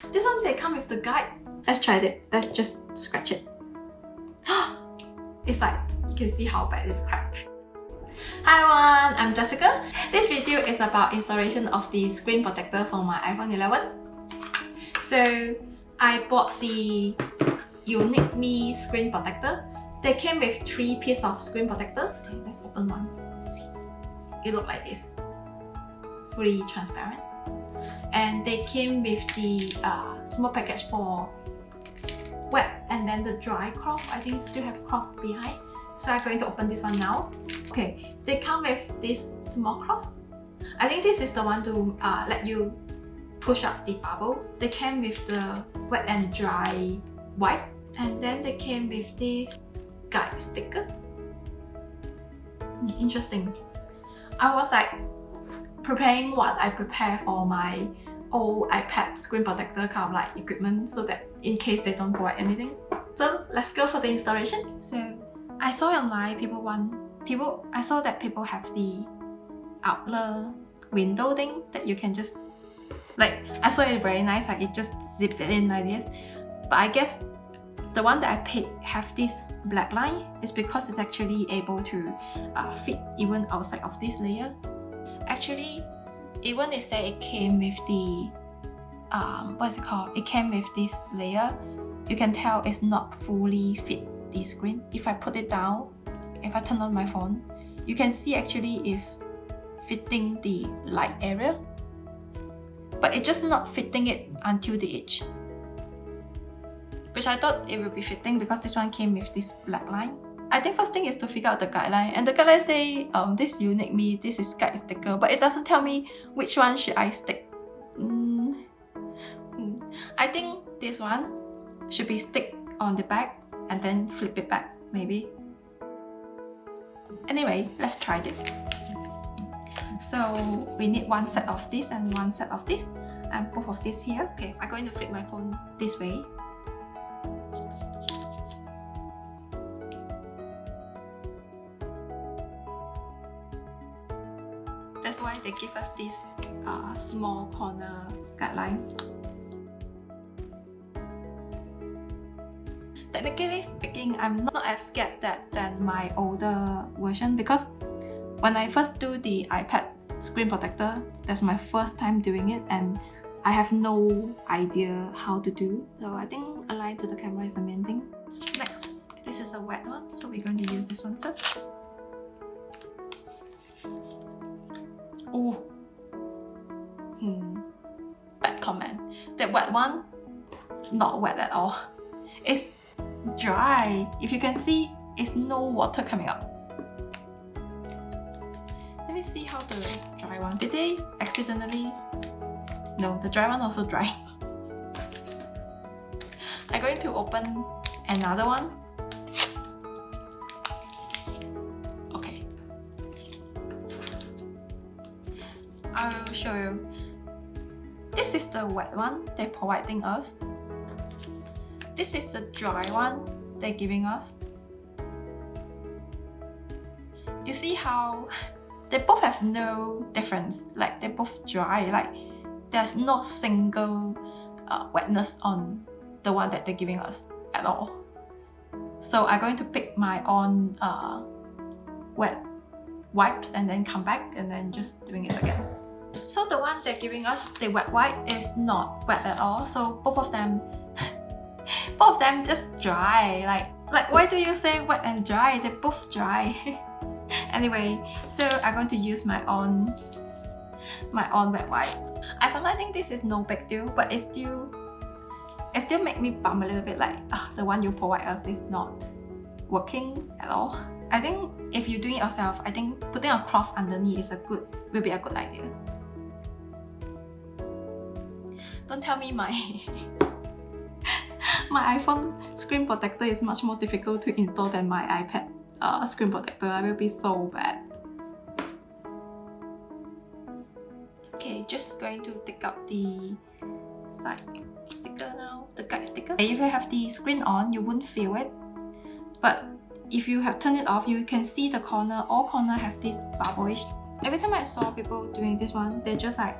This one, they come with the guide. Let's try it. Let's just scratch it. It's like, you can see how bad it's cracked. Hi everyone, I'm Jayzica. This video is about installation of the screen protector for my iPhone 11. So I bought the UniqueMe Screen Protector. They came with 3 pieces of screen protector. Okay, let's open one. It looked like this, fully transparent. And they came with the small package for wet and then the dry cloth. I think still have cloth behind. So I'm going to open this one now. Okay, they come with this small cloth. I think this is the one to let you push up the bubble. They came with the wet and dry wipe, and then they came with this guide sticker. Interesting. I was like preparing what I prepare for my old iPad screen protector kind of like equipment, so that in case they don't provide anything. So let's go for the installation. So I saw online I saw that people have the outlet window thing that you can just like, I saw it very nice, like it just zip it in like this. But I guess the one that I picked have this black line is because it's actually able to fit even outside of this layer. Actually, even they say it came with the what is it called? It came with this layer. You can tell it's not fully fit the screen. If I put it down, if I turn on my phone, you can see actually is fitting the light area, but it's just not fitting it until the edge, which I thought it would be fitting because this one came with this black line. I think first thing is to figure out the guideline, and the guideline say this UniqueMe, this is guide sticker, but it doesn't tell me which one should I stick. I think this one should be stick on the back and then flip it back, maybe. Anyway, let's try it. So we need one set of this and one set of this, and both of this here. Okay, I'm going to flip my phone this way. That's why they give us this small corner guideline. Technically speaking, I'm not as scared than my older version, because when I first do the iPad screen protector, that's my first time doing it and I have no idea how to do. So I think align to the camera is the main thing. Next, this is the wet one, so we're going to use this one first. Oh, bad comment. The wet one, not wet at all. It's dry. If you can see, it's no water coming up. Let me see how the dry one. Did they accidentally? No, the dry one also dry. I'm going to open another one. Okay. I will show you. This is the wet one they're providing us. This is the dry one they're giving us. You see how they both have no difference, like they're both dry, like there's no single wetness on the one that they're giving us at all. So I'm going to pick my own wet wipes and then come back and then just doing it again. So the one they're giving us, the wet wipe, is not wet at all. So both of them just dry. Like why do you say wet and dry? They're both dry. Anyway, so I'm going to use my own wet wipe. I sometimes think this is no big deal, but it still make me bum a little bit, like the one you provide us is not working at all. I think if you're doing it yourself, I think putting a cloth underneath will be a good idea. Don't tell me my iPhone screen protector is much more difficult to install than my iPad screen protector. I will be so bad. Okay, just going to take out the side sticker now, the guide sticker. If you have the screen on, you won't feel it. But if you have turned it off, you can see the corner, all corner have this bubble-ish. Every time I saw people doing this one, they just like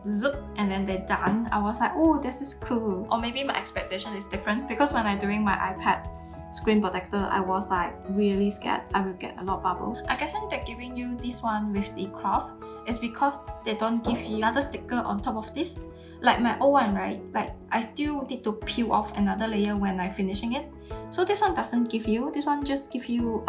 zoop, and then they're done. I was like, oh, this is cool. Or maybe my expectation is different, because when I'm doing my iPad screen protector, I was like really scared I will get a lot of bubble. I guess they're giving you this one with the cloth is because they don't give you another sticker on top of this. Like my old one, right? Like I still need to peel off another layer when I'm finishing it. So this one doesn't give you. This one just give you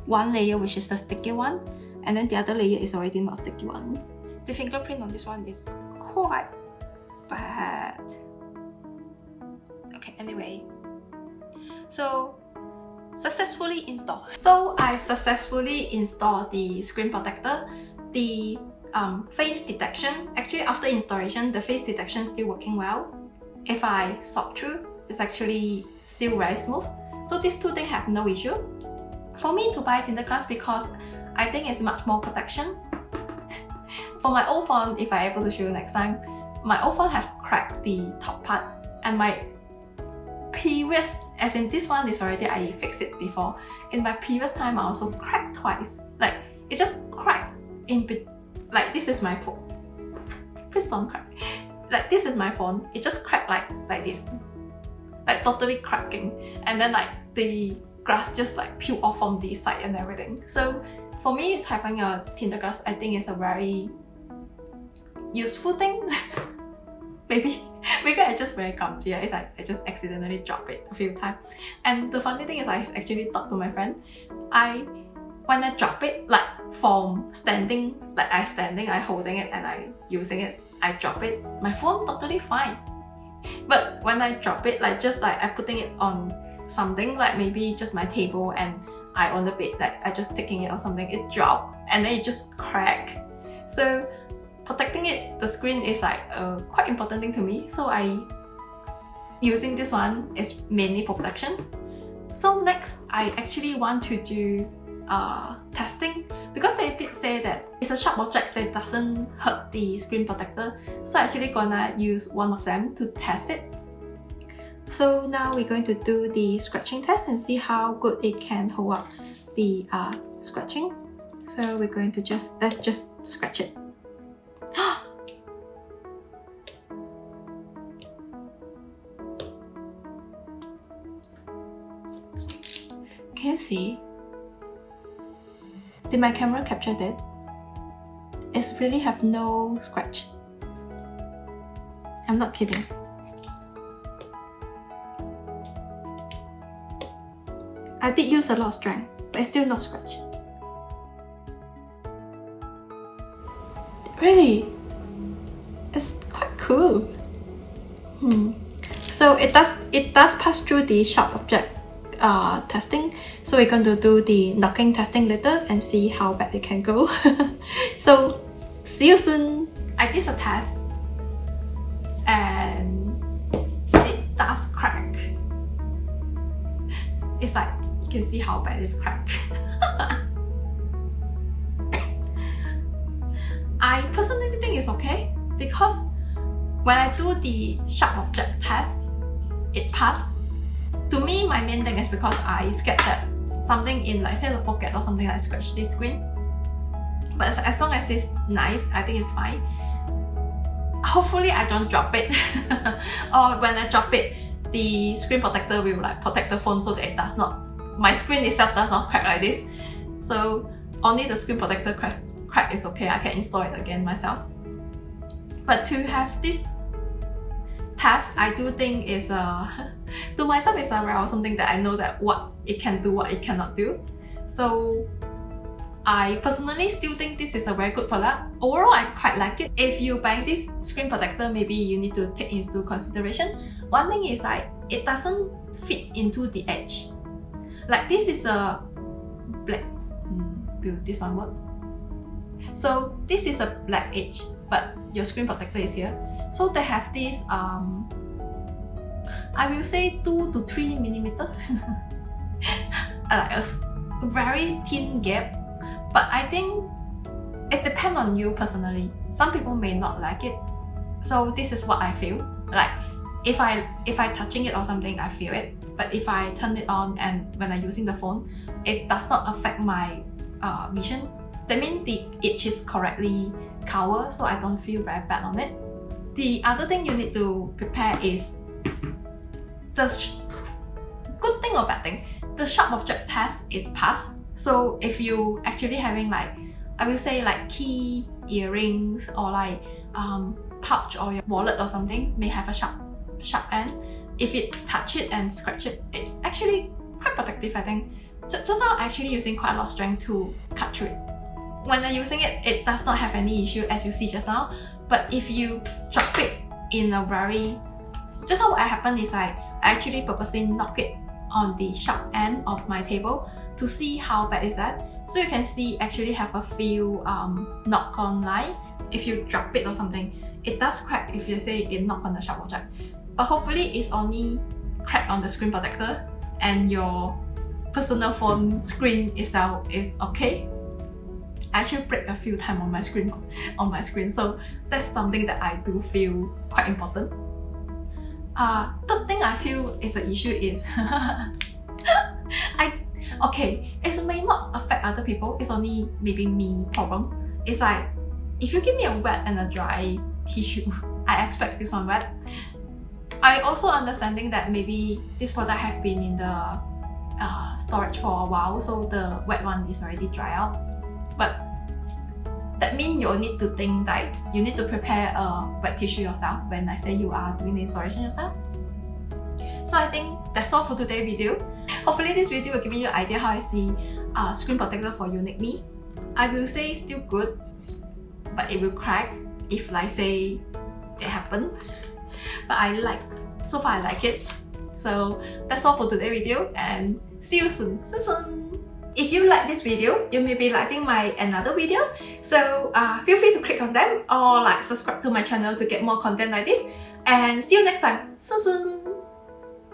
one layer, which is the sticky one, and then the other layer is already not sticky one. The fingerprint on this one is quite bad. Okay, anyway. So successfully installed. So I successfully installed the screen protector. The face detection, actually after installation, the face detection is still working well. If I swap through, it's actually still very smooth. So these two things have no issue. For me to buy tinted glass because I think it's much more protection. For my old phone, if I'm able to show you next time, my old phone have cracked the top part, and my previous, as in this one is already, I fixed it before. In my previous time, I also cracked twice. Like it just cracked in bit. Like this is my phone. Please don't crack. Like this is my phone. It just cracked like this, like totally cracking, and then like the glass just like peeled off from the side and everything. So for me, having a tinted glass, I think is a very useful thing. Maybe I just very clumsy. It's like I just accidentally drop it a few times. And the funny thing is, I actually talked to my friend. When I drop it, like from standing, like I holding it and I using it, I drop it, my phone totally fine. But when I drop it, like just like I putting it on something, like maybe just my table and I on the bed, like I just taking it or something, it dropped and then it just crack. So protecting it, the screen is like a quite important thing to me. So I using this one is mainly for protection. So next, I actually want to do testing, because they did say that it's a sharp object that doesn't hurt the screen protector. So I'm actually gonna use one of them to test it. So now we're going to do the scratching test and see how good it can hold up the scratching. So we're going to let's just scratch it. Can you see? Did my camera capture that? It's really have no scratch. I'm not kidding. I did use a lot of strength, but it's still no scratch. Really? It's quite cool. So it does pass through the sharp object testing. So we're going to do the knocking testing later and see how bad it can go. So see you soon. I did a test and it does crack. It's like you can see how bad it's cracked. I personally think it's okay because when I do the sharp object test, it passed. To me, my main thing is because I scared that something in, like say, the pocket or something like scratch the screen. But as long as it's nice, I think it's fine. Hopefully I don't drop it. Or when I drop it, the screen protector will like protect the phone so that it does not, my screen itself does not crack like this. So only the screen protector crack is okay. I can install it again myself. But to have this test, I do think is to myself is around something that I know that what it can do, what it cannot do. So I personally still think this is a very good product. Overall, I quite like it. If you buy this screen protector, maybe you need to take into consideration. One thing is like it doesn't fit into the edge. Like this is a black. Will this one work? So this is a black edge, but your screen protector is here. So they have this I will say 2 to 3 millimeter, like a very thin gap. But I think it depends on you personally. Some people may not like it. So this is what I feel. Like if I touching it or something, I feel it. But if I turn it on and when I'm using the phone, it does not affect my vision. That means the edge is correctly cover so I don't feel very bad on it. The other thing you need to prepare is the good thing or bad thing. The sharp object test is passed. So if you actually having like, I will say like key, earrings, or like pouch or your wallet or something may have a sharp end. If it touch it and scratch it, it's actually quite protective, I think. Just now I'm actually using quite a lot of strength to cut through it. When I'm using it, it does not have any issue as you see just now. But if you drop it in a very... Just now what happened is I actually purposely knock it on the sharp end of my table to see how bad is that. So you can see actually have a few knock-on line. If you drop it or something, it does crack if you say it knock on the sharp object. But hopefully it's only cracked on the screen protector and your personal phone screen itself is okay. I actually break a few times on my screen, so that's something that I do feel quite important. Third thing I feel is the issue is it may not affect other people, it's only maybe me problem. It's like, if you give me a wet and a dry tissue, I expect this one wet. I also understanding that maybe this product have been in the storage for a while, so the wet one is already dry out. But that means you need to think that you need to prepare a wet tissue yourself when I say you are doing the installation yourself. So I think that's all for today's video. Hopefully this video will give you an idea how I see screen protector for UniqueMe. I will say it's still good, but it will crack if like say it happened. But so far I like it. So that's all for today's video and see you soon. If you like this video, you may be liking my another video. So feel free to click on them or like subscribe to my channel to get more content like this. And see you next time. Soon.